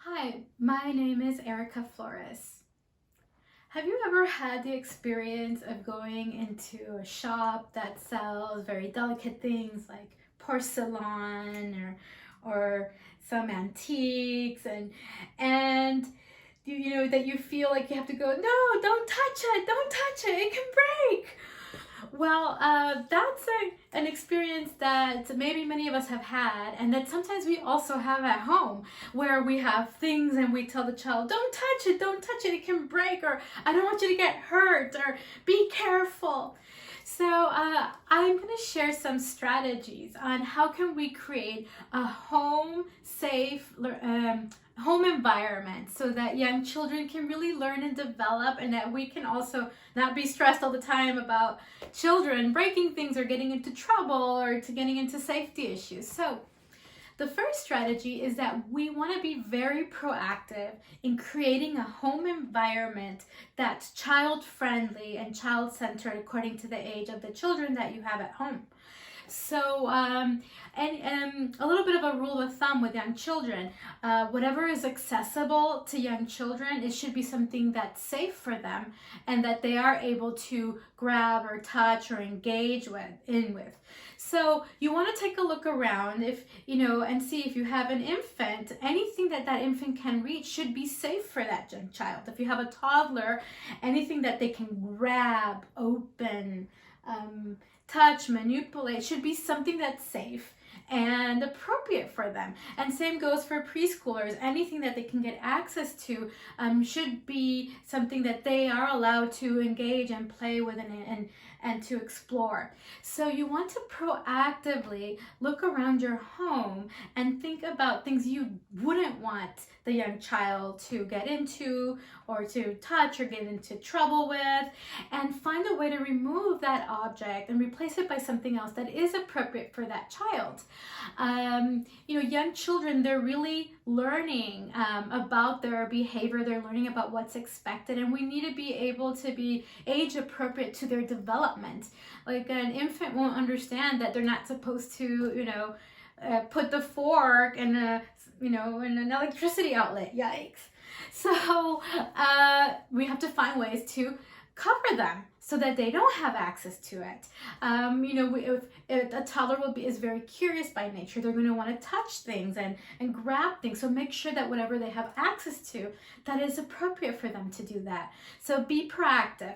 Hi, my name is Erica Flores. Have you ever had the experience of going into a shop that sells very delicate things like porcelain or some antiques and you know that you feel like you have to go, no, don't touch it, don't touch it, it can break. Well, that's an experience that maybe many of us have had, and that sometimes we also have at home, where we have things and we tell the child, don't touch it, it can break, or I don't want you to get hurt, or be careful. So I'm going to share some strategies on how can we create a home safe home environment so that young children can really learn and develop, and that we can also not be stressed all the time about children breaking things or getting into trouble or to getting into safety issues. So the first strategy is that we want to be very proactive in creating a home environment that's child friendly and child centered according to the age of the children that you have at home. So, and a little bit of a rule of thumb with young children, whatever is accessible to young children, it should be something that's safe for them and that they are able to grab or touch or engage with. So you want to take a look around and see if you have an infant, anything that infant can reach should be safe for that young child. If you have a toddler, anything that they can grab, open, touch, manipulate should be something that's safe and appropriate for them. And same goes for preschoolers. Anything that they can get access to should be something that they are allowed to engage and play with and to explore. So you want to proactively look around your home and think about things you wouldn't want the young child to get into or to touch or get into trouble with, and find a way to remove that object and replace it by something else that is appropriate for that child. Young children, they're really learning about their behavior, they're learning about what's expected, and we need to be able to be age appropriate to their development. Like an infant won't understand that they're not supposed to, put the fork in in an electricity outlet. Yikes. So we have to find ways to cover them so that they don't have access to it. If a toddler is very curious by nature, they're going to want to touch things and grab things. So make sure that whatever they have access to, that is appropriate for them to do that. So be proactive.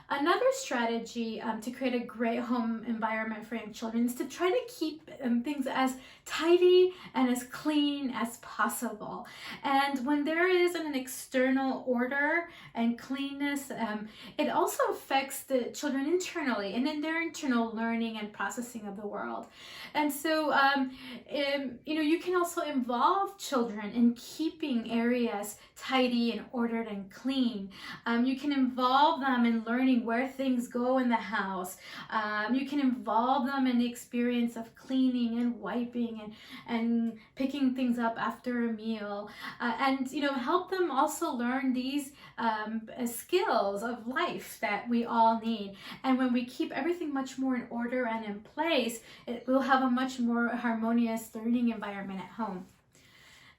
Another strategy to create a great home environment for young children is to try to keep things as tidy and as clean as possible. And when there is an external order and cleanness, it also affects the children internally and in their internal learning and processing of the world. And so, you can also involve children in keeping areas tidy and ordered and clean. You can involve them in learning where things go in the house. You can involve them in the experience of cleaning and wiping and picking things up after a meal, and help them also learn these skills of life that we all need. And when we keep everything much more in order and in place, it will have a much more harmonious learning environment at home.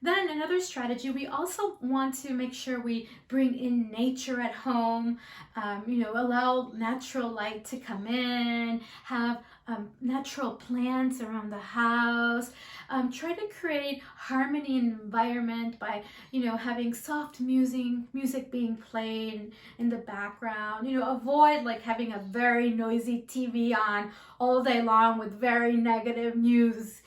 Then another strategy, we also want to make sure we bring in nature at home, allow natural light to come in, have natural plants around the house, try to create harmony in the environment by, having soft music being played in the background, avoid like having a very noisy TV on all day long with very negative news,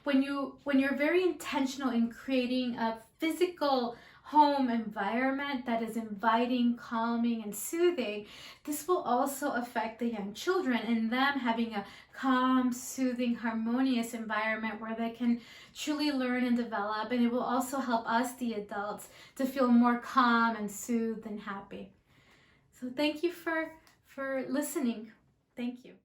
when you're very intentional in creating a physical home environment that is inviting, calming, and soothing, this will also affect the young children and them having a calm, soothing, harmonious environment where they can truly learn and develop. And it will also help us, the adults, to feel more calm and soothed and happy. So thank you for listening. Thank you.